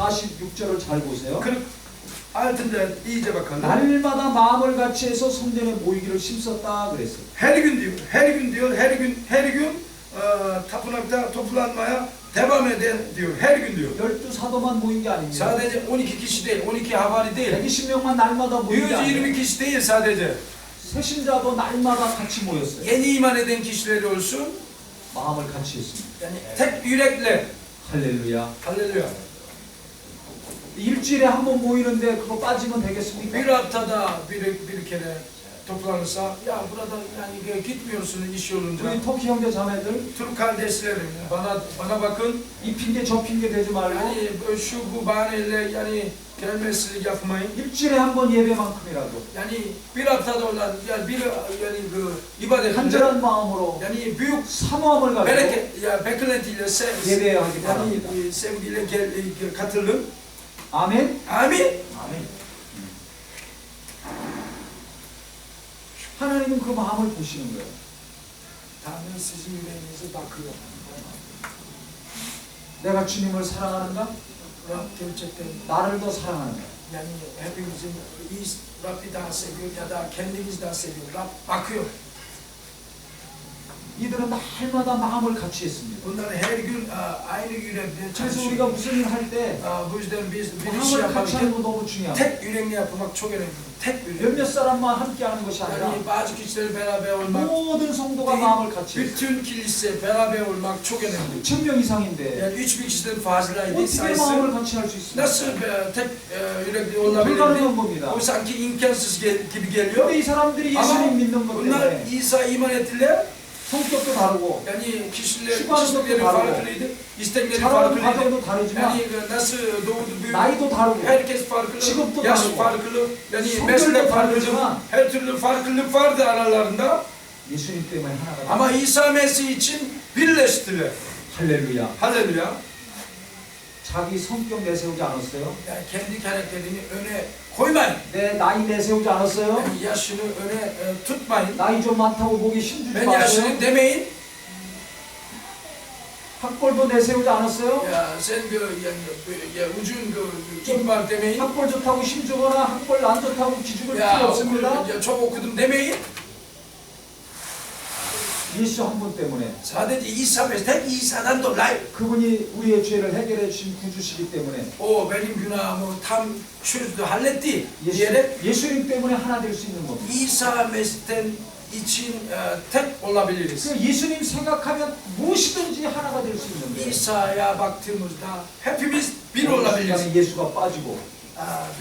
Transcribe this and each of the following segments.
46절을 잘 보세요. Altında iyice bakalım. 날마다 마음을 같이 해서 성전에 모이기를 힘썼다 그랬어요. Her gün diyor, her gün diyor, her gün tapınakta toplanmaya devam eden diyor, her gün diyor. 12 사도만 모인 게 아닙니다. Sadece 12 kişi değil, 12 havari değil. 120명만 날마다 모인 게 아니에요. 120 kişi değil sadece. 새신자도 날마다 같이 모였어요. Yeni iman eden kişiler olsun, 마음을 같이 했습니다. yani tek yürekle. 할렐루야. Halleluya. 일주일에 한 번 모이는데 그거 빠지면 되겠습니까? Bir haftada bir kere toplanırsa, ya burada yani gitmiyorsunuz iş yolunda. 우리 터키 형제 자매들 Türk kardeşlerim, bana bakın. 이 핑계 저 핑계 대지 말고 Yani şu bu bahaneyle yani gelmezsizlik yapmayın. 일주일에 한 번 예배만큼이라도 Yani bir haftada olan yani ibadet 간절한 마음으로 yani büyük 사모함을 가지고 bereket ya beklentiyle 예배하기 바랍니다. yani sevgiyle katılın. 아멘. Amin. 아멘. 하나님은 그 마음을 보시는 거예요. Tanrı sizin yüreğinize bakıyor. 내가 주님을 사랑하는가? Rab gerçekten 나를 더 사랑하는가? yani hepimizin Rabbi daha seviyor ya da kendimiz daha seviyor. Rab bakıyor. 이들은 날마다 마음을 같이 했습니다. Bunlar her gün aynı yürekle 그래서 çalışıyor. 우리가 무슨 일 할 때 Bu yüzden biz bir iş 마음을 같이 하는 yaparken 거 너무 중요합니다. tek yürekle yapmak çok önemli. Tek yürekle. 몇몇 사람만 함께 하는 것이 아니라 Yani bazı kişiler beraber olmak, 모든 성도가 마음을 같이 했어요. bütün kilise beraber olmak çok önemli. 1000명 이상인데 Yani 3000 kişiden fazlaydı 어떻게 sayısı. 마음을 같이 할 수 있습니까? Nasıl tek yürekli olabilirdi? 불가능한 겁니다. O sanki imkansız gibi geliyor. 근데 이 사람들이 Ama 예수님 믿는 것 bunlar 때문에 İsa iman ettiler. 성격도 다르고 Yani kişileri şifalıkları farklıydı, istekleri 자라는 farklıydı. 과정도 다르지만 Yani nasıl doğdu büyüdü, 나이도 다르고 herkes farklı, 직업도 yaş 다르고 farklı, yani 성격도 meslek farklı, 다르지만 her türlü farklılık vardı aralarında. 예수님 때문에 하나가 Ama 됩니다. İsa Mesih için birleştiler. 할렐루야. Halleluya. 자기 성격 내세우지 않았어요? Yani kendi karakterini öne koymayın. 내 나이 내세우지 않았어요? Yani yaşını öne tutmayın. 나이 좀 많다고 목에 힘주지 Ben 마세요. yaşlıyım demeyin. 학벌도 내세우지 않았어요? Ya sen ya ucun kim var demeyin. 학벌 좋다고 힘주거나 학벌 안 좋다고 기죽을 필요 Ya, 없습니다. ya çok okudum demeyin. 예수 한 분 때문에 Sadece İsa Mesih, tek İsa'dan dolayı. 그분이 우리의 죄를 해결해 주신 구주시기 때문에 O benim günahımı tam çözdü, halletti diyerek 예수님 때문에 하나 될 수 있는 겁니다. İsa Mesih'ten için tek olabiliriz. 그 예수님 생각하면 무엇이든지 하나가 될 수 있는 거예요. İsa'ya baktığımızda hepimiz bir 어느 olabiliriz. 순간에 예수가 빠지고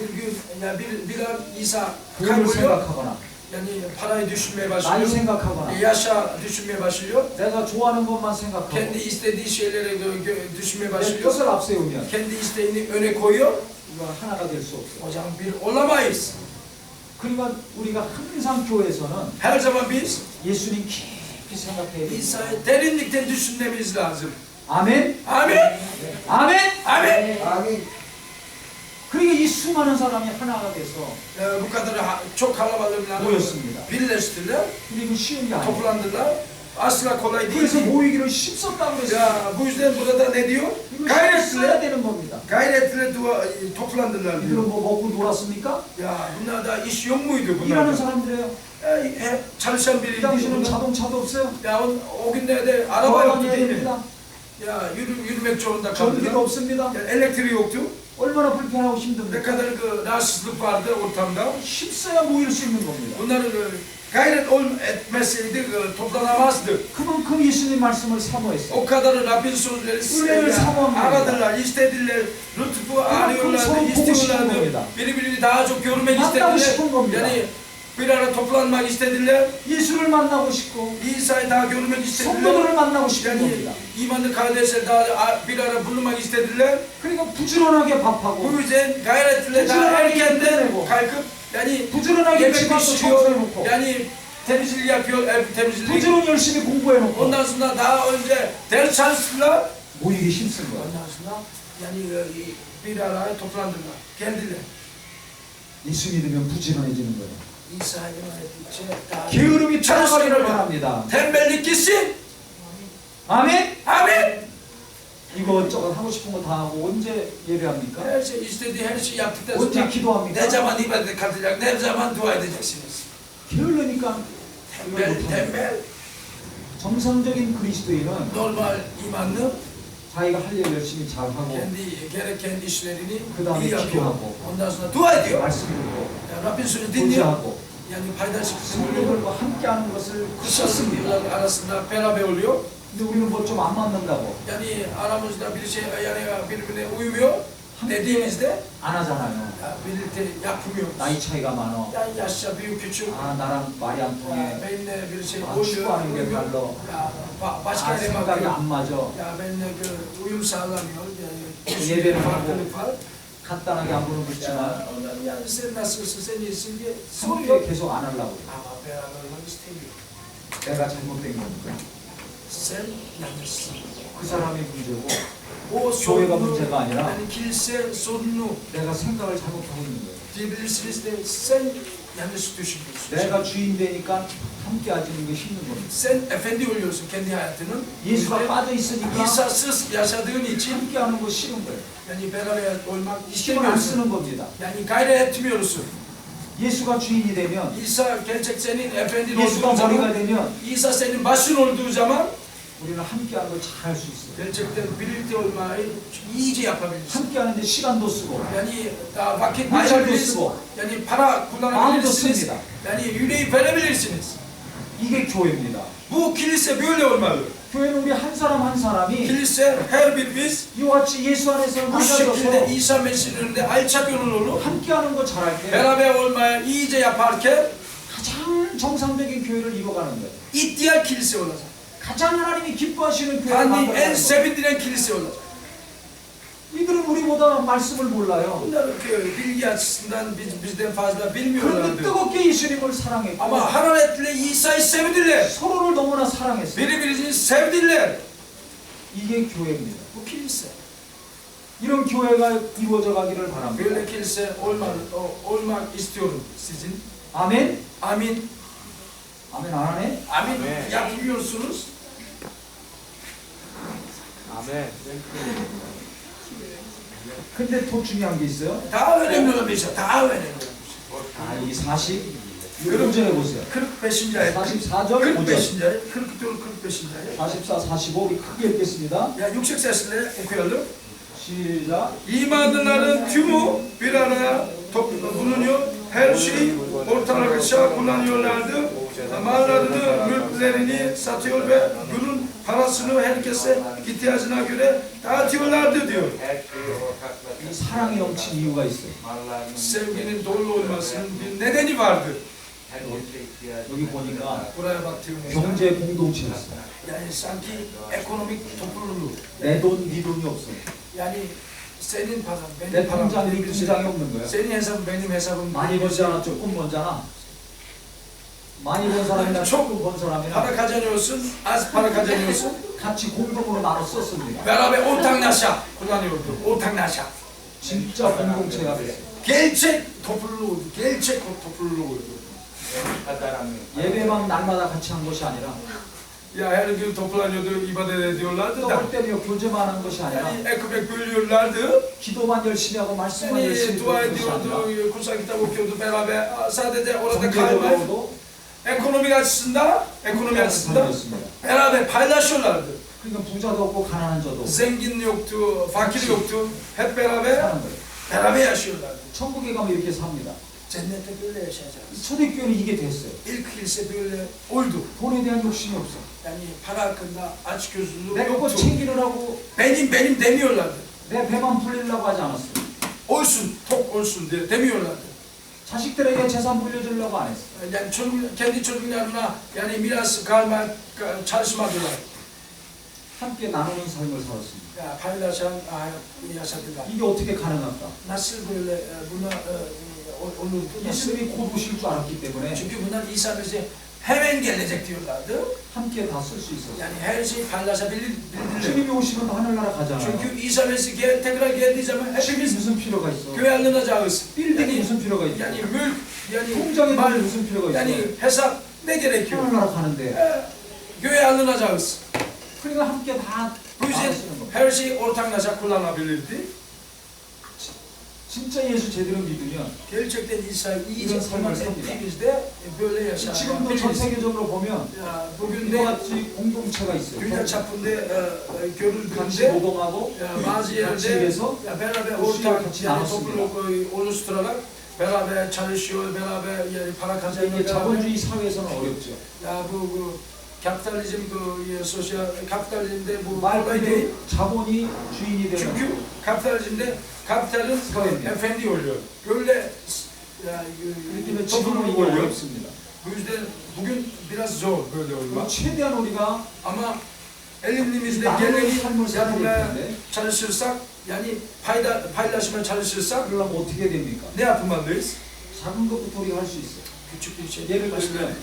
Bir gün ya bir an İsa 돈을 kayboluyor. 생각하거나 Yani parayı düşünmeye 나이 başlıyor. 생각하거나 Yaşa düşünmeye başlıyor. 내가 좋아하는 것만 생각하고 Kendi istediği şeylere düşünmeye 내 başlıyor. 뜻을 앞세우면 Kendi isteğini öne koyuyor. 이거 하나가 될 수 없어요. O zaman bir olamayız. 그러니까 우리가 항상 교회에서는 Her zaman biz 예수님 깊이 생각해야 됩니다. İsa'yı derinlikten düşünmemiz lazım. 아멘. Amin. 아멘. Amin. 아멘. 그러니까 이 수많은 사람이 하나가 돼서 Bu kadar çok kalabalıklar 모였습니다. birleştiler, 근데 이거 쉬운 게 아니에요. toplandılar. Asla kolay 그래서 değil. 모이기를 힘썼다고 그랬어요. Ya bu yüzden burada ne diyor? 이거 힘써야 Gayretle, 되는 겁니다. gayretle toplandılar 이들은 diyor. 뭐 먹고 놀았습니까? Ya bunlarda iş yok muydu 일하는 bunlarda? 사람들이에요. Hep çalışan 이 biriydi 당시는 bunlar. 자동차도 없어요. Ya o günlerde araba yoktu 걸어다녀야 değil mi? 됩니다. Ya yürümek zorunda 전기도 kaldılar. 없습니다. Yani elektriği yoktu. 얼마나 불편하고 Ne 힘듭니까? kadar rahatsızlık vardı ortamda. 힘써야 모일 수 있는 겁니다. Bunlar gayret etmeseydi toplanamazdı. 그만큼 예수님 말씀을 사모했어요. O kadar Rabbin sözleri Ünlüleri savunuyor. aradılar, istediler, lütfu arıyorlardı, 서로 보고 싶은 istiyorlardı. 겁니다. Birbirini daha çok görmek 만나고 istediler. 싶은 겁니다. Yani bir ara toplanmak istediler. 예수를 만나고 싶고 İsa'yı daha görmek istediler. 성도들을 만나고 싶은 Yani 겁니다. imanlı kardeşler daha bir ara bulunmak istediler. 그러니까 부지런하게 Bu 밥하고 yüzden gayretle daha erkenden kalkıp yani 부지런하게 yemek 집 앞도 pişiriyor. 청소해놓고 Yani temizlik yapıyor, ev temizliği. 부지런히 열심히 공부해놓고 Ondan sonra daha önce ders çalıştılar. 모이기 힘쓴 거예요. Ondan sonra yani bir araya toplandılar, geldiler. 예수 믿으면 부지런해지는 거예요. İsa'ya iman ettikçe daha 게으름이 떠나가기를 çalıştılar. 바랍니다. Tembellik gitsin. 아멘. Amin. 이것저것 하고 싶은 거 다 하고 언제 예배합니까? Her şey istediği her şeyi yaptıktan 언제 sonra 기도합니까? ne zaman ibadet katacak, ne zaman dua edeceksiniz? 게을르니까 이걸 Tembel, 못합니다. tembel, 정상적인 그리스도인은 normal imanlı, 자기가 할 일 열심히 잘하고 gereken işlerini 그다음에 iyi yapıyor. 기도하고 Ondan sonra dua ediyor. 말씀 듣고 Yani Rabbin sözünü dinliyor. 교제하고 Yani paydaşlık dinliyor. 성도들과 함께하는 것을 Kutsal kus었습니다. yıllar arasında beraber oluyor. 근데 우리는 뭐 좀 안 맞는다고 Yani aramızda bir şey yani birbirine uymuyor dediğimizde 안 하잖아요. ya birlikte yapmıyoruz. 나이 차이가 많어. Yani yaşça büyük küçük 아 나랑 말이 안 ya 통해. benimle bir şey 아, uymuyor. 추구하는 게 uymuyor. 달라. Ya başka 아 yere 생각이 bakıyor. 안 맞아. Ya benimle uyum sağlamıyor. Yani Yemeğini farklılık var. 간단하게 안 보는 거지만 Ya ondan yani sen nasılsın, sen iyisin diye 성격에 soruyor. 계속 안 하려고. Ama beraber olmak istemiyor. 내가 잘못된 거니까. Sen yanlışsın. 그 사람이 문제고 O 교회가 sorunu, 문제가 아니라 yani kilise sorunu 내가 생각을 잘못하고 있는 거예요. diyebilirsiniz de sen yanlış düşünüyorsun. 내가 주인 되니까 함께 하지는 게 힘든 겁니다. Sen efendi oluyorsun kendi hayatının. 예수가 İşte 빠져 있으니까 İsa'sız yaşadığın için 함께 하는 거 싫은 거예요. yani beraber olmak 힘을 안 istemiyorsun. 쓰는 겁니다. Yani gayret etmiyorsun. 예수가 주인이 되면 İsa gerçek senin efendin 예수가 olduğu zaman, 머리가 되면 İsa senin başın olduğu zaman 우리는 함께 하는 걸 잘 할 수 있어요. gerçekten birlikte olmayı iyice yapabilirsin. 함께 하는데 시간도 쓰고 Yani daha vakit 물질도 ayırabilirsiniz. 쓰고 Yani para 마음도 kullanabilirsiniz. 씁니다. Yani yüreği verebilirsiniz. 이게 교회입니다. Bu kilise böyle olmalı. 교회는 우리 한 사람 한 사람이 Kilise her birimiz 이와 같이 예수 안에서 bu şekilde 낮아져서 İsa Mesih'in önünde alçak gönüllü olup 함께 하는 거 잘할 때 beraber olmaya iyice yaparken 가장 정상적인 교회를 이뤄가는 거예요. ihtiyar kilise olacak. 가장 하나님이 기뻐하시는 교회를 Tanrı'yı en 만들어가는 거예요. sevindiren kilise olacak. 이들은 우리보다 말씀을 몰라요. Bunlar bilgi açısından bizden fazla 그런데 bilmiyorlardı. 뜨겁게 예수님을 사랑했고 Ama hararetle İsa'yı sevdiler. 서로를 너무나 사랑했어요. Birbirini sevdiler. 이게 교회입니다. Bu kilise. 이런 교회가 이루어져 가기를 바랍니다. Böyle kilise olmak istiyorum sizin. 아멘? Amin. 아멘 안 하네? Amin. Amen. Yapmıyorsunuz. 아멘. 근데 더 중요한 게 있어요. Daha önemli olan bir şey. Daha önemli olan bir şey. 아, 이 40, 이거 좀 해보세요. 45. ayet. 44절 5절. 45. ayet. 44, 45. ayet. 44, 45 우리 크게 읽겠습니다. Ya yüksek sesle okuyalım. 시작. İmanlıların tümü bir araya bulunuyor. Her şeyi ortaklaşa kullanıyorlardı. Mallarını, mülklerini satıyor ve günün parasını herkese ihtiyacına göre dağıtıyorlardı diyor. 이 사랑이 넘친 i유가 있어요. Sevginin dolu olmasının bir nedeni vardır. 여기 보니까 Buraya baktığımızda 경제 공동체였어요. yani sanki ekonomik topluluğu. 내 돈, 네 돈이 없어. Yani senin paran, 내 benim param, 통장, 네 benim 통장이 없는 거야. senin hesabın, benim hesabım. 많이 벌잖아, 조금 벌잖아. 많이 번 사람이나 조금 번 사람이나 Para kazanıyorsun, az para kazanıyorsun. 같이 공동으로 나눠 썼습니다. Beraber ortaklaşa kullanıyordu. Ortaklaşa. 진짜 공동체가 됐어요. Gerçek topluluğuydu. Gerçek topluluğuydu. 예배만 날마다 같이 한 것이 아니라 Ya her gün toplanıyordu, ibadet ediyorlardı da. 떡을 떼며 교제만 한 것이 아니라 Yani ekmek bölüyorlardı. 기도만 열심히 하고 말씀만 열심히 Yani dua 듣는 것이 아니라 ediyordu, kutsal kitap okuyordu beraber. Sadece orada kalmayıp 경제적으로도 ekonomi açısından 사람이었습니다. beraber paylaşıyorlardı. 그러니까 부자도 없고 가난한 자도 Zengin yoktu, fakir yoktu. Hep beraber 사는 거예요. beraber yaşıyorlardı. 천국에 가면 이렇게 삽니다. Cennette böyle yaşayacağız. 초대교회는 이게 됐어요. İlk kilise böyle oydu. 돈에 대한 욕심이 없어. Yani para hakkında açgözlülük 내 것 yoktu. 챙기느라고 Benim demiyorlardı. 내 배만 불리려고 하지 않았어. Olsun, tok olsun diye demiyorlardı. 자식들에게 재산 물려주려고 안 했어. Yani kendi çocuklarına yani miras kalma çalışmadılar. 함께 나누는 삶을 살았습니다. Ya paylaşan yaşadılar. 이게 어떻게 가능할까? Nasıl böyle buna olurdu? Nasıl? 예수님이 곧 오실 줄 알았기 때문에 Çünkü bunlar İsa Mesih hemen gelecek diyorlardı. 함께 다 쓸 수 있었어요. Yani her şeyi paylaşabilirler. 주님이 오시면 하늘나라 가잖아요. Çünkü İsa Mesih tekrar geldiği zaman 집이 hepimiz 무슨 필요가 있어? göğe alınacağız. 빌딩이 Yani, 무슨 필요가 있어? yani mülk, yani 통장에 mal, 돈이 무슨 필요가 yani 있어? hesap ne gerekiyor? 하늘나라 가는데 Göğe alınacağız. 그러니까 함께 다 Bu yüzden her şey ortaklaşa kullanabilirdi. 진짜 예수 제대로 믿으면 Gerçekten İsa'yı iyice 이런 삶을 iman ettiğimizde böyle 지금도 전 yaşayabiliriz. 세계적으로 보면 Ya, bugün 이와 de 같이 공동체가 있어요. dünya çapında 같이 görüldüğünde 노동하고 bazı 같이 yerde 일해서 beraber 도시를 ortak 같이 yani 나눴습니다. topluluk oluşturarak beraber çalışıyor, beraber yani para 이게 kazanıyor. 자본주의 사회에서는 어렵죠. Ya bu kapitalizm sosyal kapitalizmde bu kolay değil. 말 자본이 주인이 되는 Çünkü kapitalizmde kapitalin Tabii. efendi oluyor. Böyle yani, 그렇기 때문에 지금은 topluluk 이게 oluyor. 어렵습니다. Bu yüzden bugün biraz zor böyle olmak. 최대한 우리가 Ama elimizde 나누는 geleni 삶을 살아야 yapmaya 되는데 çalışırsak, yani paylaşmaya çalışırsak 그러려면 어떻게 됩니까? ne yapmalıyız? 작은 것부터 우리가 할 수 있어요. Küçük bir şey. Yemin Başka ediyorum.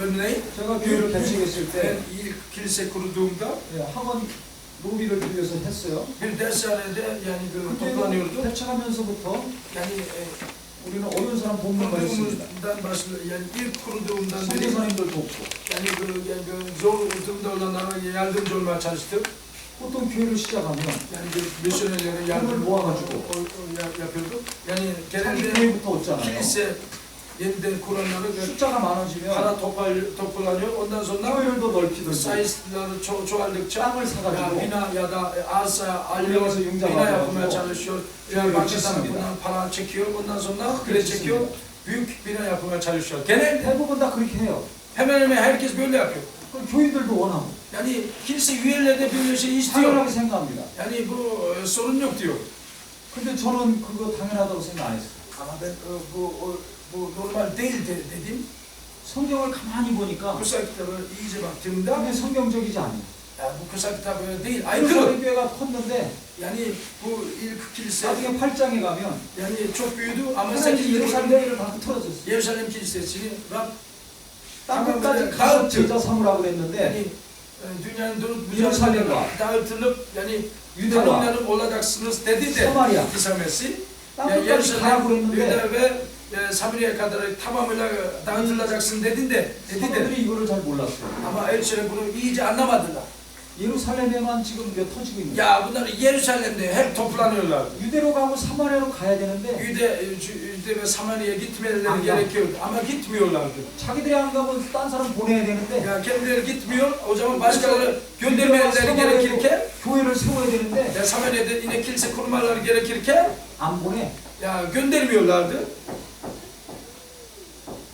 örneğin 제가 교회를 개척했을 ben 때 ilk kilise kurduğumda 학원 로비를 빌려서 했어요. bir dershanede yani toplanıyorduk. 개척하면서부터 Yani 우리는 어려운 사람 돕는 거 했습니다. kurduğumdan başlı yani ilk kurduğumdan beri 선교사님들 돕고 yani zor durumda olanlara yardımcı olmaya çalıştım. 보통 교회를 시작하면 Yani misyonerlere yardım 돈을 모아가지고 yapıyorduk. Yani 자기 genelde 교회부터 얻잖아요. kilise yeniden kuranları 숫자가 많아지면 para toplanıyor. Ondan sonra 교회를 더 넓히든지 sayıları çoğaldıkça 땅을 ya 사가지고 bina ya da arsa alıyor, Oraya yumca bina bağlıyor. yapmaya çalışıyor. Ya Şöyle banka çizimler. tarafından para çekiyor. Ondan sonra Kırk kredi çekiyor. çizimler. Büyük bina yapmaya çalışıyor. Genelde 대부분 다 그렇게 해요. hemen hemen herkes böyle yapıyor. 그럼 교인들도 원하고 Yani kilise üyeleri de böyle şey istiyor. 당연하게 생각합니다. Yani bu sorun yok diyor. 근데 저는 그거 당연하다고 생각 안 했어요. Ama ben bu normal değil dedim. 성경을 가만히 보니까 Kutsal kitabı iyice baktığımda 그게 성경적이지 않아요. ya bu kutsal kitabı değil, aykırı. 예루살렘 교회가 컸는데 Yani bu ilk kilise 나중에 8장에 가면 yani çok büyüdü ama 하나님이 8. 예루살렘 Yerusalem'de 교회를 다 틀어졌어요. Yerusalem kilisesini Rab 땅끝까지 가서 제자 삼으라고 그랬는데 yani dünyanın dört Yerusalem'e bucağına dağıtılıp yani 유대와 tanımlarım olacaksınız dedi de Samaria İsa Mesih. Yani 땅끝까지 가라고 Yerusalem, 그랬는데 Yuda ve Samiri'ye kadar tamamıyla dağıtılacaksın dedi de. 사람들이 이거를 잘 몰랐어요. Ama elçiler bunu iyice anlamadılar. 예루살렘에만 지금 몇 터지고 있는 거예요. Ya bunlar Yerusalem'de hep toplanıyorlar. 유대로 가고 사마리아로 가야 되는데 Yüde ve Samanya'ya gitmeleri Anlam. gerekiyordu ama gitmiyorlardı. 자기들이 안 가면 딴 사람 보내야 되는데 Ya kendileri gitmiyor, o zaman başkaları göndermeleri gerekirken, 교회를 세워야 되는데 ya Samarya'da yine kilise kurmaları gerekirken, 안 보내. ya göndermiyorlardı.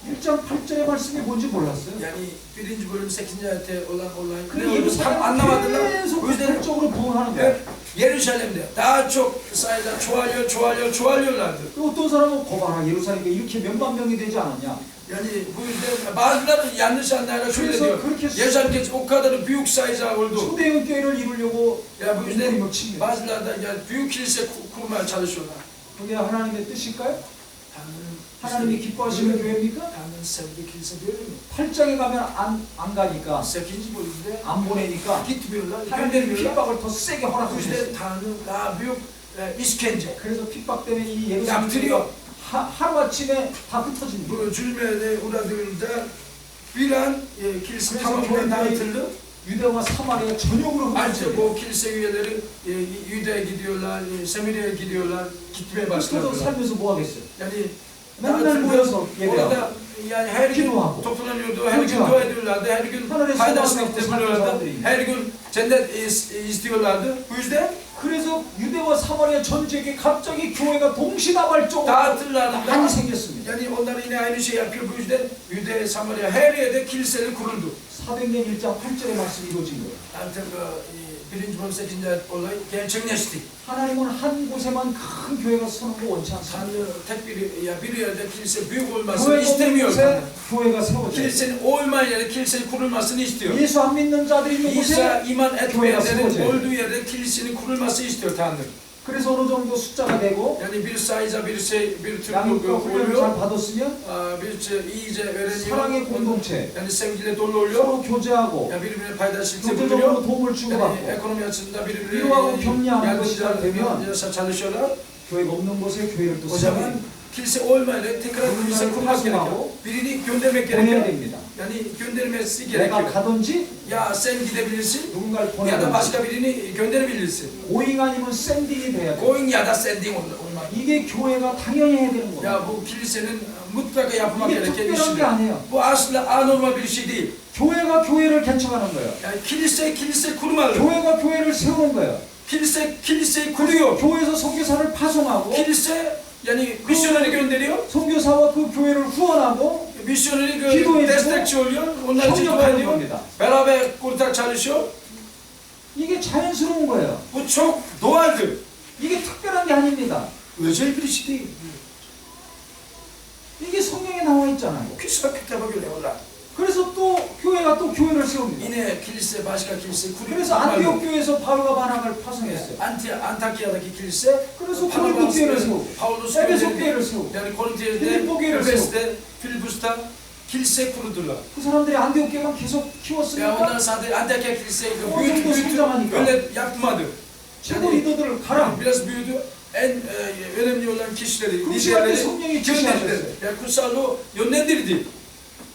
1장 8절의 말씀이 뭔지 몰랐어요. Yani 1. bölüm 8. ayette olan olay 그 ne olduğunu tam 예루살렘 anlamadılar. 계속 Bu yüzden 그쪽으로 부흥하는 hep 거예요. Yeruşalim'de daha çok sayıda çoğalıyorlardı. 또 어떤 사람은 거봐라 예루살렘에 이렇게 몇만 명이 되지 않았냐. Yani bu yüzden bazıları yanlış anlayarak şöyle 그래서 diyor. 그렇게 Yerusalim o kadar büyük sayıca oldu. 초대형 교회를 이루려고 Ya bu yüzden 막 칩니다. bazıları da yani büyük kilise kurmaya çalışıyorlar. 그게 하나님의 뜻일까요? Tanrı'nın 하나님이 기뻐하시는 교회입니까? Tanrı'nın sevdiği kilise böyle mi? 8장에 가면 안 가니까 8. bölümde 안 보내니까 gitmiyorlar, 하나님이 göndermiyorlar. 핍박을 더 세게 Bu 허락하셨어요. yüzden Tanrı daha büyük işkence 그래서 핍박 때문에 이 예루살렘 yaptırıyor. 하루아침에 다 흩어집니다. Bu zulmeye uğradığında bir an kilise 그래서 tamamen 교회들이 dağıtıldı. 유대와 사마리아 전역으로 Artık 흩어져요. o kilise üyeleri Yude'ye gidiyorlar, Samiri'ye gidiyorlar, gitmeye 흩어져 başladılar. 살면서 뭐 하겠어요? Yani 맨날 dağıtıldı. 모여서 예배하고 Orada yani her gün 기도하고 toplanıyordu, her gün 기도하고 dua ediyorlardı, her gün 하늘의 paydaşlık 소망을 yapıyorlardı, 사람들이. her gün cennet istiyorlardı. Bu yüzden 그래서 유대와 사마리아 전 지역에 갑자기 교회가 동시다발적으로 dağıtırlarında 많이 생겼습니다. yani onlar yine aynı şey yapıyor. Bu yüzden Yude, Samariya her yerde kiliseler kuruldu. 사도행전 1장 8절의 말씀이 이루어진 거예요. Artık 1. bölüm 8. ayet olay gerçekleşti. 하나님은 한 곳에만 큰 교회가 서는 거 원치 않습니다. Tanrı tek bir yerde kilise büyük olmasını 교회가 없는 istemiyor. 곳에 Tanrı. 교회가 세워져요. Kilisenin olmayan yerde kilisenin kurulmasını istiyor. 예수 안 믿는 자들이 있는 İsa 곳에 iman etmeyenlerin 세워져요. olduğu yerde kilisenin kurulması istiyor Tanrı. 그래서 어느 정도 숫자가 되고 Yani bir sayıca bir türlü 양육과 훈련을 oluyor. 잘 받았으면 iyice öğreniyor. 사랑의 공동체 Yani sevgiyle dolu oluyor. 서로 교제하고 Yani birbirine paydaşlık yapıyor. 경제적으로 도움을 Yani 주고받고 ekonomi açısından birbirine 위로하고 격려하는 것이 잘 yardımcı 되면 çalışıyorlar. 교회가 없는 곳에 교회를 또 O zaman 세워요. kilise olmayan tekrar kilise kurmak gerekiyor. Birini göndermek 보내야 gerekiyor. 됩니다. Yani göndermesi 내가 gerekiyor. 가든지 Ya sen gidebilirsin 누군가를 ya da 보내든지 başka birini gönderebilirsin. 고잉 아니면 샌딩이 돼야 돼. Going ya da sending olmak. 이게 교회가 당연히 해야 되는 거야. Ya bu kilisenin mutlaka yapmak 이게 gereken 특별한 게 işidir. 아니에요. Bu aslında anormal bir şey değil. 교회가 교회를 개척하는 거예요. Yani kilise kurmalı. 교회가 교회를 세우는 거예요. Kiliseyi kuruyor. 교회에서 선교사를 파송하고 Kilise yani misyoneri gönderiyor. 선교사와 그 교회를 후원하고 Misyoneri Gidiyor, destekçi oluyor. Onlar için dua 협력하는 ediyor. 겁니다. Beraber kurtak çalışıyor. 이게 자연스러운 거예요. Bu çok doğaldır. 이게 특별한 게 아닙니다. Özel bir şey değil. 이게 성경에 나와 있잖아요. Kutsal kitaba göre onlar. 그래서 또 교회가 또 교회를 세웁니다. Yine kilise başka kilise kuruyor. 그래서 안디옥 교회에서 바울과 바나바를 파송했어요. Antakya'daki kilise 그래서 고린도 교회를 세우고 Paulus 에베소 gönderdi. 교회를 세우고 Yani Korinthe'de, Filippo 교회를 Efes'te, Filipus'ta kilise kurdular. 그 사람들이 안디옥 교회만 계속 Ya onlar 키웠으니까 sadece Antakya kiliseyi O büyüttü, 정도 성장하니까. öyle yapmadı. 최고 리더들을 가라. Biraz büyüdü. En önemli olan kişileri, 그 liderleri 시간에 성령이 gönderdi. 지시하셨어요. Yani kutsallığı yönlendirdi.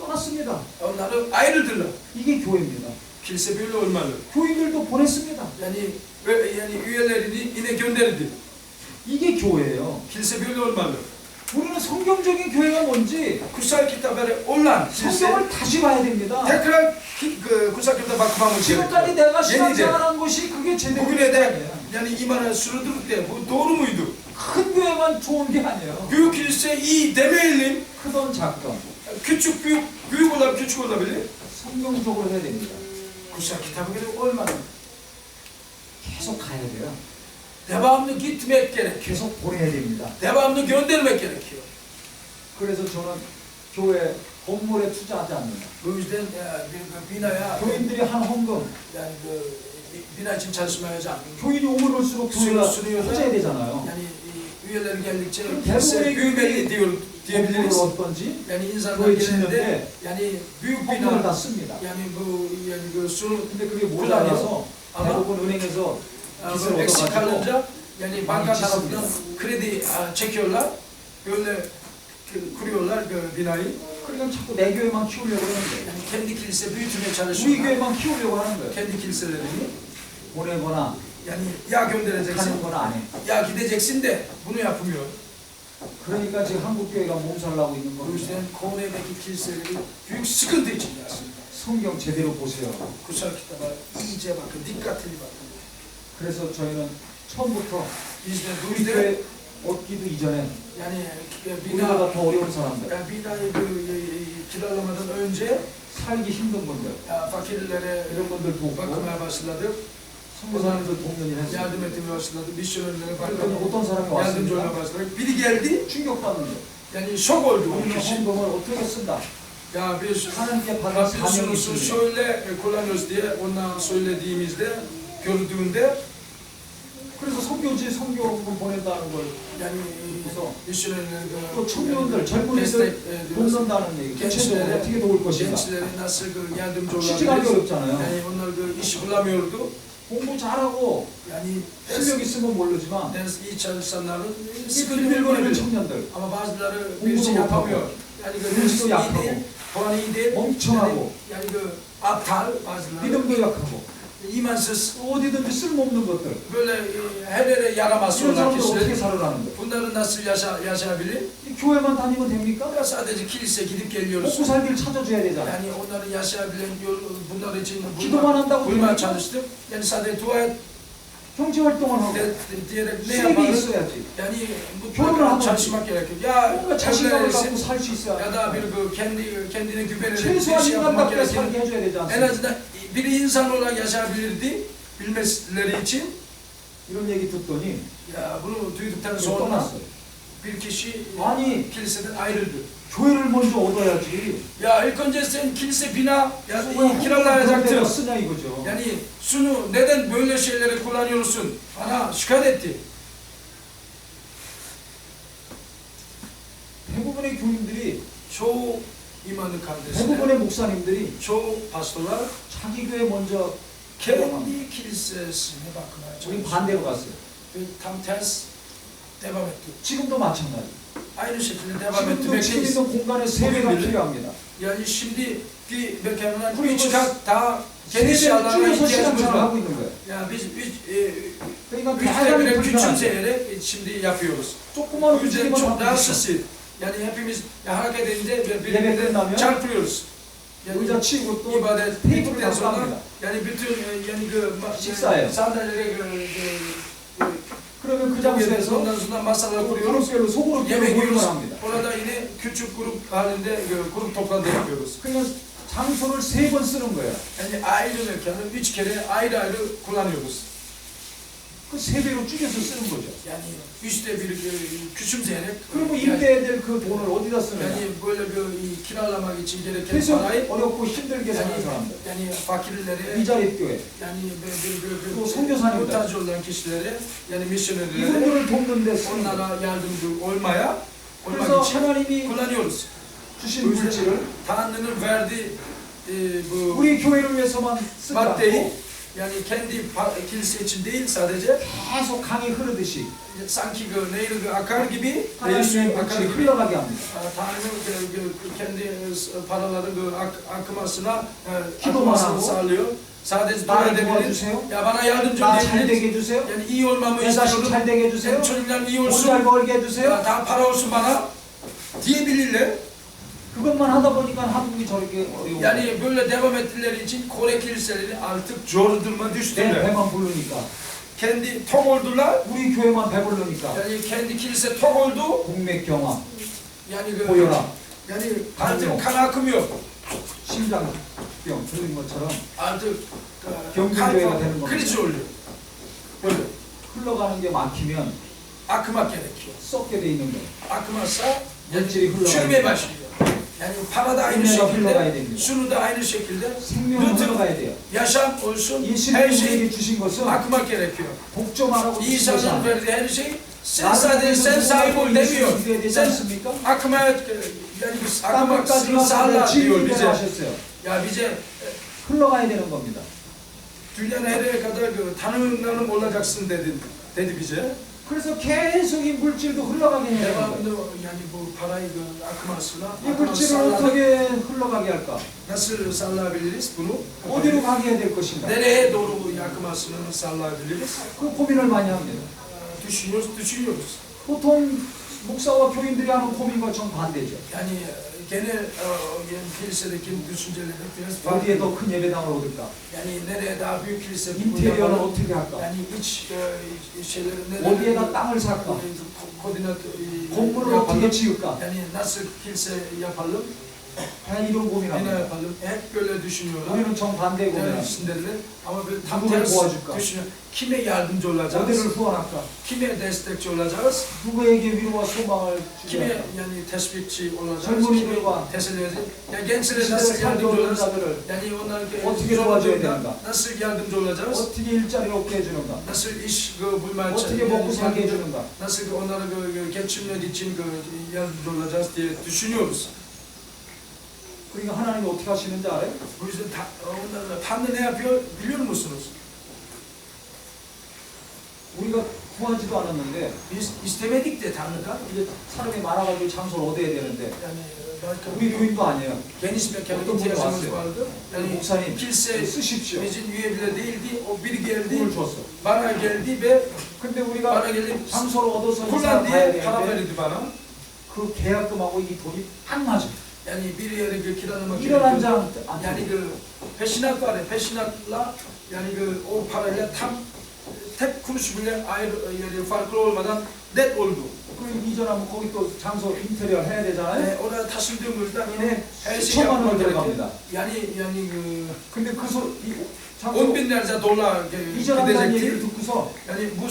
떠났습니다. Onları ayrıldılar. 이게 교회입니다. Kilise böyle olmalı. 교인들도 보냈습니다. Yani üyelerini yine gönderdi. 이게 교회예요. Kilise böyle olmalı. 우리는 성경적인 교회가 뭔지 Kutsal kitapları olan kilise 성경을 다시 봐야 됩니다. tekrar kutsal kitaba bakmamız 지금까지 gerekiyor. 내가 Yeniden. 신앙생활한 것이 그게 제대로 Bugüne 된 게 de 아니에요. yani imana sürdürüp de bu doğru muydu? 큰 교회만 좋은 게 아니에요. Büyük kilise iyi demeyelim. 크던 작던 Küçük büyük olabilir, küçük olabilir. 성경적으로 해야 됩니다. Kutsal kitabı göre olmalı. 계속 가야 돼요. Devamlı gitmek gerekiyor. 계속 보내야 됩니다. Devamlı göndermek gerekiyor. 그래서 저는 교회 건물에 투자하지 않는다. Bu yüzden bir binaya 교인들이 한 헌금, yani bina için çalışmayacağım. 교인이 오면 올수록 교회가 커져야 되잖아요. Yani üyeler geldikçe 그럼 kilise 대부분의 büyümeli 교인들이 diyor diyebiliriz. 건물을 얻던지 Yani insanlar 교회 genelde 짓는데 yani büyük 헌금을 다 bina 씁니다. yani bu sunu 근데 그게 모자라서 아마 대부분 은행에서 빚을 eksik 얻어가지고 kalınca yani banka 많이 tarafından 짓습니다. kredi çekiyorlar. Böyle kuruyorlar binayı. 그러니까 자꾸 내 교회만 키우려고 하는데 Yani kendi kilise büyütmeye 우리 çalışıyorlar. 교회만 키우려고 하는 거예요. Kendi kiliselerini. 보내거나 Yani ya göndereceksin 가는 거나 안 해. ya gideceksin de bunu yapmıyor. 그러니까 지금 한국 교회가 몸살나고 있는 Bu 겁니다. yüzden Kone'deki kiliseleri büyük sıkıntı içinde aslında. 성경 제대로 보세요. Kutsal kitaba iyice bakın, dikkatli bakın. 그래서 저희는 처음부터 Biz de bu 우리 yüzden 교회 얻기도 이전에 yani bina 우리보다 더 어려운 사람들, yani binayı kiralamadan önce 살기 힘든 분들 fakirlere 이런 분들 돕고 bakmaya başladık. 선교사님들 돕는 일 했어요. Yardım etmeye başladık. Misyonerlere 그랬더니 bakmaya 어떤 사람이 yardımcı olmaya 왔습니다. başladık. Biri geldi 충격받는 거. yani şok oldu o 우리는 kişi. 헌금을 어떻게 쓴다. Ya biz 하나님께 받은 사명이 Rabbimiz 있습니다. şöyle kullanıyoruz diye ona söylediğimizde gördüğünde 그래서 선교지 선교헌금 보낸다는 걸 yani 그래서 misyonerlere 또 청년들, 젊은 destek 애들 돕는다는 얘기. 구체적으로 gençlere, 어떻게 도울 것인가. gençlere nasıl yardımcı 취직하기 olabiliriz? 어렵잖아요. Yani onlar da iş bulamıyordu. 공부 잘하고 Yani 실력 있으면 모르지만 ders iyi çalışanların 이 sıkıntı 빌빌거리는 olabilir. 청년들 Ama bazıları 공부도 bir şey 못하고, yapamıyor. Yani 눈치도 iyi 약하고, değil, puanı iyi değil. 멍청하고, Yani aptal bazıları. 믿음도 약하고 İmansız. 어디든지 쓸모없는 것들. Böyle her yere yaramaz 이런 olan 사람들 어떻게 kişiler. 살아가는 거예요? Bunları nasıl yaşayabilir? 이 교회만 다니면 됩니까? Ya sadece kilise gidip geliyoruz. 먹고 살기를 찾아줘야 되잖아요. Yani onları yaşayabilen yol, bunlar için 기도만 한다고 bulmaya 됩니까? çalıştım. Yani sadece dua et 경제 활동을 하고 diyerek ne 수입이 yaparız? 있어야지. Yani 결혼을 mutlaka 하면 çalışmak gerekiyor. Ya 뭔가 자신감을 갖고 evlenirsin 살 수 있어야 ya da bir kendine güvenerek bir 최소한 şey yapmak 인간답게 gerekir. 살게 해줘야 되지 En 않습니까? azından bir insan olarak yaşayabilirdi bilmeleri için. 이런 얘기 듣더니 Ya bunu duyduktan 또 sonra 떠났어요. bir kişi 아니 kiliseden ayrıldı. 교회를 먼저 얻어야지. Ya ilk önce sen kilise bina ya 왜 그런 데다 kiralayacaktın. 쓰냐 이거죠. Yani şunu neden böyle şeyleri kullanıyorsun? Bana şikayet etti. 대부분의 교인들이 Çoğu imanlı kardeşler, 대부분의 목사님들이 çoğu pastorlar 자기 교회 먼저 kendi kilisesine bakmaya 우린 çalışıyor. 반대로 갔어요. Ve tam ters devam etti. 지금도 마찬가지. aynı şekilde devam 지금도 지금 etmekteyiz. 있는 공간에 세배가 필요합니다. Yani şimdiki mekanlar 그리고 3 kat daha geniş 세배를 alanlara 줄여서 ihtiyacımız 시장을 var. 하고 있는 거예요. Yani biz 그러니까 üçte 대단히 bire 불편하죠. küçümseyerek şimdi yapıyoruz. 조그만 O yüzden 움직임은 çok daha 하고 있어. sısit. Yani hepimiz hareket edince Yemek birbirimize 끝나면 çarpıyoruz. Yani 의자 치고 또 ibadet 테이블을 bittikten sonra 감쌉니다. yani bütün 식사예요. sandalyelere 그러면 그 장소에서 ondan sonra masalar kuruyoruz. 그룹별로 소그룹별로 Yemek 모임을 yiyoruz. 합니다. Orada yine küçük grup halinde grup toplantı yapıyoruz. 그러니까 장소를 세 번 쓰는 거예요. Yani ayrı mekanı 3 kere ayrı ayrı kullanıyoruz. 그 세 배로 줄여서 쓰는 거죠. Yani üçte bir küçümseyerek 그러면 yani, 임대해야 될 그 돈을 어디다 쓰느냐? yani böyle bir kiralamak için gereken 계속 parayı 어렵고 힘들게 사는 yani, 사람들, yani fakirlere 이자립 교회, yani 또 선교사님들, muhtaç olan kişilere yani misyonerlere 이분들을 돕는 데 쓰는 거예요. onlara yardımcı olmak 그래서 için 하나님이 kullanıyoruz. 주신 Bu yüzden 물질을 Tanrı'nın verdiği bu 우리 교회를 위해서만 쓰지 maddeyi 않고 yani kendi kilise için değil sadece 계속 강이 흐르듯이 sanki Nehir akar gibi, 하나님의 suyu akar 물질이 gibi 흘러가게 합니다. Tanrı'nın kendi paraların akmasına Kiloman akmasını hago. sağlıyor. Sadece dua 나를 edebilir. 도와주세요. Ya bana yardımcı 나 잘 되게 olabilir. 해주세요. Yani iyi olmamı 내 자식 istiyorum. 잘 되게 해주세요. Benim çocuklarım iyi 돈 olsun. 잘 벌게 Ya 해주세요. daha para olsun bana diyebilirler. 그것만 하다 보니까 한국이 저렇게 어려운 거예요. Yani böyle devam ettikleri için Kore kiliseleri artık zor duruma 내 düştüler. 배만 부르니까 Kendi tok oldular. 우리 교회만 배부르니까 Yani kendi kilise tok oldu. 동맥 경화, Yani 고혈압, yani Tanrı. artık kan akımı yok. 심장병 들린 것처럼 Artık 경기교회가 되는 겁니다. kriz oluyor. Böyle 흘러가는 게 막히면 akımak gerekiyor. 썩게 돼 있는 거예요. Akmazsa 물질이 çürümeye 흘러가야 başlıyor. Yani para da aynı Dünyada 흘러가야 şekilde, 됩니다. sunu da aynı şekilde, 생명은 bütün 흘러가야 돼요. yaşam olsun, 예수님이 her şey 우리에게 주신 것은 akmak gerekiyor. 복종 안 하고 주신 것이 İsa'nın 아니에요. verdiği her şey, sen sadece sen sahip ol demiyor. 주셔야 되지 Sen 않습니까? akmaya, yani biz akmak 땅끝까지 sağla 가서 diyor 진리를 bize. 하셨어요. Ya bize 흘러가야 되는 겁니다. dünyanın her yere kadar tanımlanım olacaksın dedi bize. 그래서 계속 이 물질도 흘러가게 해야 돼요. Devamlı yani bu parayı akmasına, 이 물질을 어떻게 흘러가게 할까? nasıl sağlayabiliriz bunu? 어디로 가게 해야 될 것인가? Nereye doğru yakmasını sağlayabiliriz? 그 고민을 많이 합니다. Düşünüyoruz. 보통 목사와 교인들이 하는 고민과 정반대죠. Yani genel yani kilisedeki düşünceleri biraz 어디에 farklı. 더 큰 예배당을 얻을까? Yani nereye daha büyük kilise 인테리어는 yapalım? 어떻게 할까? Yani iç şeyleri 어디에다 땅을 살까? koordinat 건물을 yapalım. 어떻게 지을까? Yani nasıl kilise yapalım? 다 이런 Ne 고민합니다. yapalım? Hep böyle düşünüyorlar. 우리는 정반대 Yani 고민합니다. içindeler. Ama böyle tam 누구를 tersi 도와줄까? düşünüyor. Kime yardımcı olacağız? 어디를 후원할까? Kime destekçi olacağız? 누구에게 위로와 소망을 Kime 주냐? yani teşvikçi olacağız? 젊은이들과 Kime teselli edeceğiz? Yani gençlere 시대에 nasıl 살기 yardımcı 어려운 olacağız? 자들을 Yani onlara 어떻게 도와줘야 되는가? nasıl yardımcı olacağız? 어떻게 일자리를 얻게 해주는가? Nasıl iş bulmaya 어떻게 먹고 살게 해주는가? nasıl onları geçinmek için yardımcı olacağız diye düşünüyoruz. 그러니까 하나님이 어떻게 하시는지 알아요? Bu yüzden Tanrı ne yapıyor biliyor musunuz? 우리가 구하지도 않았는데 Biz istemedik de Tanrı'dan. 이제 사람이 많아가지고 장소를 얻어야 되는데 Yani başka 우리 교인도 아니에요. geniş mekana 어떤 분이 ihtiyacımız 왔어요. vardı. Yani 목사님 kilise 쓰십시오. bizim üye bile değildi. O biri geldi, 돈을 줬어. bana geldi ve 근데 우리가 bana gelip 장소를 얻어서 kullan 이사 가야 diye para 되는데 verdi bana. 그 계약금하고 이 돈이 딱 맞아. Yani bir yeri kiralamak 이런 한 gerekiyor. 장 Yani peşinat var ya, peşinatla yani o parayla tam tek kuruş bile ayrı yani farklı olmadan net oldu. 그리고 이전하면 거기 또 장소 인테리어 해야 되잖아요. Oraya taşındığımızda yine her şeyi 수천만 원 yapmak gerekiyor. 들어갑니다. Yani 근데 그 장소 10 binlerce dolar 이전한다는 얘기를 gidecekti. 듣고서 Yani bu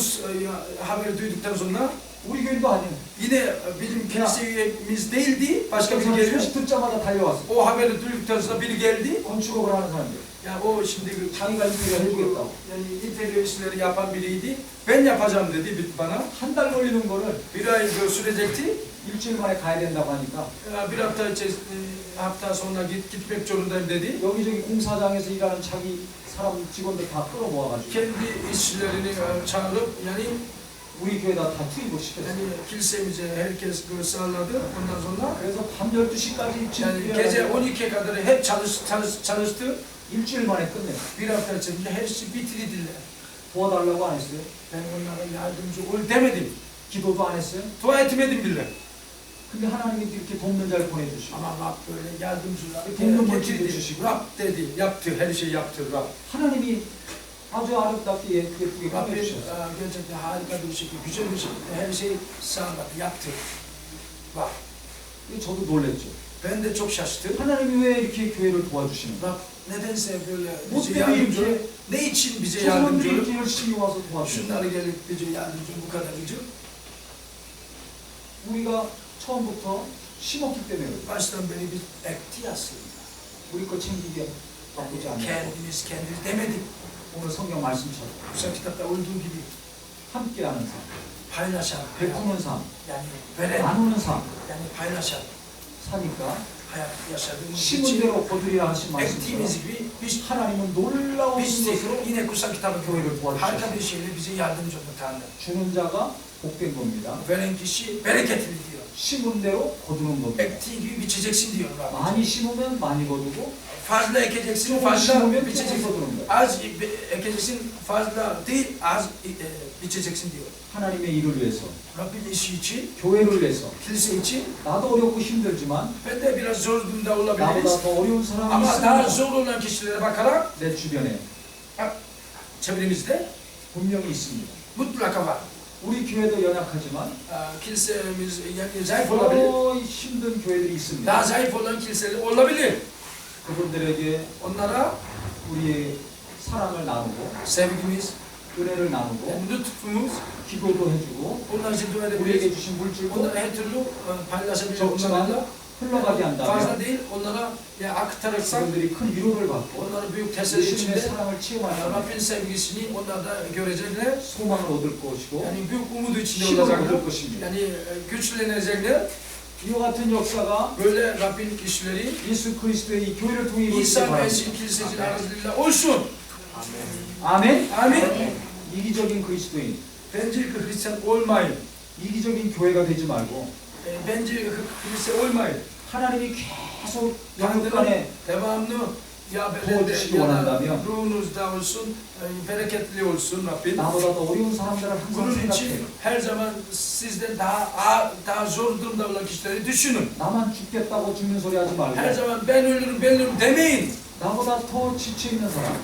haberi duyduktan sonra 우리 교인도 아니에요. yine bizim kilise üyemiz değildi. Başka biri geliyor. 소식 듣자마자 달려왔어. O haberi duyduktan sonra biri geldi. 건축업을 하는 사람들. Ya o şimdi 자기가 인테리어 해주겠다고. yani interior işleri yapan biriydi. Ben yapacağım dedi bana. 한 달 걸리는 거를 Bir ay sürecekti. 일주일 만에 가야 된다고 하니까 Bir hafta sonra gitmek zorundayım dedi. 여기저기 공사장에서 일하는 자기 사람 직원들 다 끌어모아가지고 Kendi işçilerini çağırıp yani 우리 교회다 다 투입을 시켰어요. Yani kilisemize herkes böyle sağladı. Ondan sonra 그래서 밤 12시까지 yani gece 12'ye kadar hep çalıştı. 일주일 만에 끝냈어요. Bir hafta içinde hepsi bitirdiler. 도와달라고 안 했어요. Ben onlara yardımcı ol demedim. 기도도 안 했어요. Dua etmedim bile. 근데 하나님이 이렇게 돕는 자를 보내주시고 Ama Rab böyle yardımcılar Bunun getirdi. multidesi. Rab dedi, yaptı, her şeyi yaptı Rab. 하나님이 아주 아름답게 예쁘게 Rabbim 꾸며주셨어요. gerçekten harika bir şekilde, güzel bir şekilde her şeyi sağladı, yaptı. Bak, 저도 놀랬죠. ben de çok şaştım. 하나님이 왜 이렇게 교회를 도와주시는 거예요? Rab nedense böyle Bu bize bebeğim yardımcı ki- oluyor. Ne için bize 저 yardımcı 사람들이 oluyor? 이렇게 열심히 와서 도와주시는 Şunları gelip bize yardımcı, bu kadarıcı. 우리가 처음부터 심었기 때문에 그래요. Baştan beri biz ekti aslında. 우리 거 챙기기 바쁘지 않아요. Kendimiz demedik. 오늘 성경 말씀처럼 Kutsal kitapta olduğu gibi 함께하는 삶, paylaşan, 베푸는 삶, yani veren, 나누는 삶 yani paylaşan 사니까 hayat yaşadığımız 심은 için 대로 거두리라 하신 말씀처럼 ektiğimiz gibi biz 하나님은 놀라운 Biz de 것으로 yine kutsal kitabı 교회를 görüyoruz. Harika 도와주셨어요. bir şeyle bize yardımcı oldu Tanrı. 주는 자가 복된 겁니다. Veren kişi bereketli diyor. 심은 대로 거두는 겁니다. Ektiği gibi biçeceksin diyor Rabbim. 많이 심으면 많이 거두고 Fazla ekeceksin, 조금 fazla 심으면 조금 biçeceksin. 거두는 거예요. Az ekeceksin, fazla değil, az biçeceksin diyor. 하나님의 일을 위해서, Rabbin işi için, 교회를 위해서 kilise için 나도 어렵고 힘들지만 ben de biraz zor durumda olabiliriz. 나보다 더 어려운 사람이 Ama daha 있습니다. zor olan kişilere bakarak 내 주변에 çevremizde 분명히 있습니다. mutlaka var. 우리 교회도 연약하지만 Kilisemiz yani zayıf olabilir. 더 힘든 교회들이 있습니다. Daha zayıf olan kiliseler olabilir. 그분들에게 Onlara 우리의 사랑을 나누고 sevgimiz, 은혜를 나누고 yani lütfumuz, 기도도 해주고 onlar için dua edebiliriz. 우리에게 주신 물질도 Onları her türlü paylaşabiliriz. 적지만 Onlarla 흘러가게 한다면 fazla değil, onlara aktarırsak 그분들이 큰 위로를 받고 onları büyük teselli 예수님의 içinde 사랑을 체험하는 Rabbin sevgisini onlar da görecekler. 소망을 얻을 것이고 Yani büyük umudu içinde 힘을 olacaklar. 얻을 것입니다. Yani güçlenecekler. 이와 같은 역사가 Böyle Rabbin işleri 예수 그리스도의 이 교회를 통해 이루어지기 İsa 바랍니다. Mesih Kilisesi'nin aracılığıyla olsun. 아멘. Amin. 이기적인 그리스도인, Bencil Hristiyan olmayın. 이기적인 교회가 되지 말고 Bencil Hristiyan olmayın. 하나님이 계속 Tanrı'nın 영육간에 devamlı ya 도와주시기 ya da 원한다면 ruhunuzda olsun, bereketli olsun Rabbim. 나보다 더 어려운 사람들을 항상 Bunun için 생각해요. her zaman sizden daha zor durumda olan kişileri düşünün. 나만 죽겠다고 죽는 소리 하지 Her 말고 zaman ben ölürüm demeyin. 나보다 더 지쳐 있는 사람,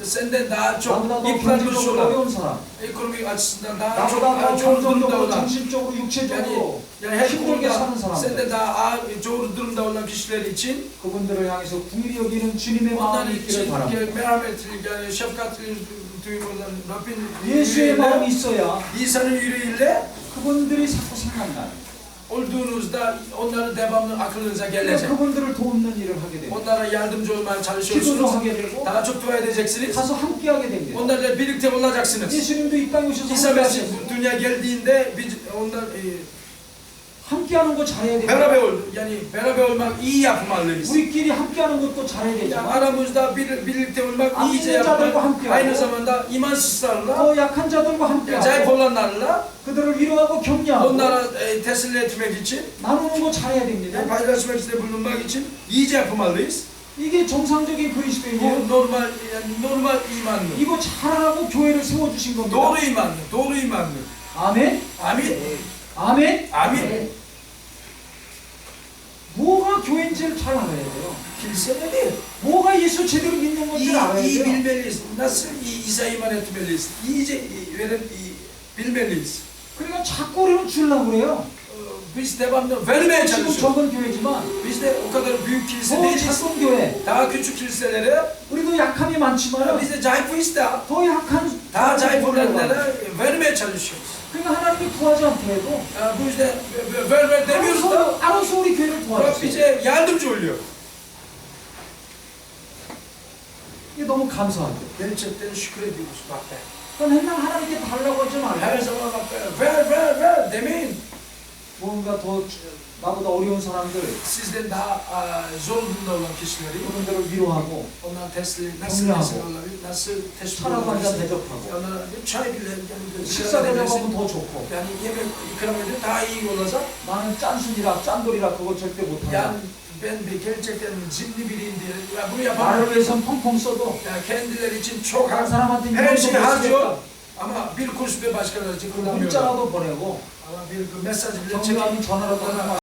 Senden daha çok 나보다 더 yıpranmış 경제적으로 olan, 어려운 사람, ekonomik açısından daha 나보다 çok 더 zor durumda 감정적으로, olan, 정신적으로, 육체적으로 yani her 힘들게 사는 konuda senden 사람들, daha ağır, zor durumda olan kişiler için 그분들을 향해서 궁일이 여기는 주님의 onlar 마음이 için 있기를 바랍니다. merhametli, yani şefkatli duymadan Rabbin 예수의 마음이 yüreğiyle, 있어야 İsa'nın yüreğiyle 그분들이 자꾸 생각나요. olduğunuzda onları devamlı aklınıza gelecek. 그분들을 돕는 일을 하게 됩니다. Onlara yardımcı olmaya 기도도 çalışıyorsunuz. 하게 되고 Daha çok dua edeceksiniz. 가서 함께하게 됩니다. Onlarla birlikte olacaksınız. 예수님도 이 땅에 오셔서 İsa Mesih 함께하셨어요. bu dünya geldiğinde biz onlar 함께하는 거 잘해야 됩니다. beraber oldu. Yani beraber olmak iyi yapmalıyız. 우리끼리 함께하는 것도 잘해야 Yani 되지만 aramızda birlikte olmak Aklını iyice yapmak. çadırla Aynı zamanda imansızlarla, 더 약한 자들과 zayıf 함께하고 olanlarla 그들을 위로하고 격려하고 onlara teselli etmek için, 나누는 거 잘해야 됩니다. paylaşmak için, bulunmak için iyice yapmalıyız. 이게 정상적인 그리스도인이에요. Bu normal imanlı. 이거 잘하라고 교회를 세워주신 겁니다. Doğru imanlı. 아멘? Amin. 아멘? Amin. 뭐가 교회인지를 잘 알아야 돼요. Kilise nedir? 뭐가 예수 제대로 믿는 건지를 알아야 İyi 돼요. bilmeliyiz. Nasıl İsa iman etmeliyiz? İyice bilmeliyiz. 그러니까 자꾸 우리는 주려고 그래요. Biz devamlı vermeye 지금 çalışıyoruz. 적은 교회지만 Biz de o kadar büyük kilise 더 değiliz. 작은 교회, Daha küçük kiliselere 우리도 약함이 많지만 biz de zayıfız da 더 약한 daha zayıf 교회를 olanlara vermeye çalışıyoruz. 그러니까 하나님이 구하지 않더라도 Bu yüzden ver demiyoruz da 알아서 우리 교회를 Rab 도와주세요. bize yardımcı oluyor. 이게 너무 감사하죠. Gerçekten şükür ediyoruz bak be. 그럼 맨날 하나님께 달라고 하지 Her 말고 zaman bak be, ver demeyin. 뭔가 더 나보다 어려운 사람들 Sizden daha zor durumda olan kişileri 그분들을 위로하고 onlara nasıl 격려하고, destek olabilir, nasıl teşvik 차라고 한잔 olabilir, 대접하고 onlara bir çay bile yani 식사 대접하면 더 좋고 yani yemek ikram edip daha iyi olacak. 나는 짠순이라 짠돌이라 그거 절대 못한다. Yani ben bir gerçekten cimri biriyim diye ya bunu 나를 yapamam. 위해서 펑펑 써도 Yani kendileri için çok 다른 사람한테 her 이런 şeyi 거 harcıyor 못쓰겠다. ama bir kuruş bile başkaları için kullanmıyor. 문자라도 보내고 Ama bir mesaj bile çekip 격려하는 전화라도 하나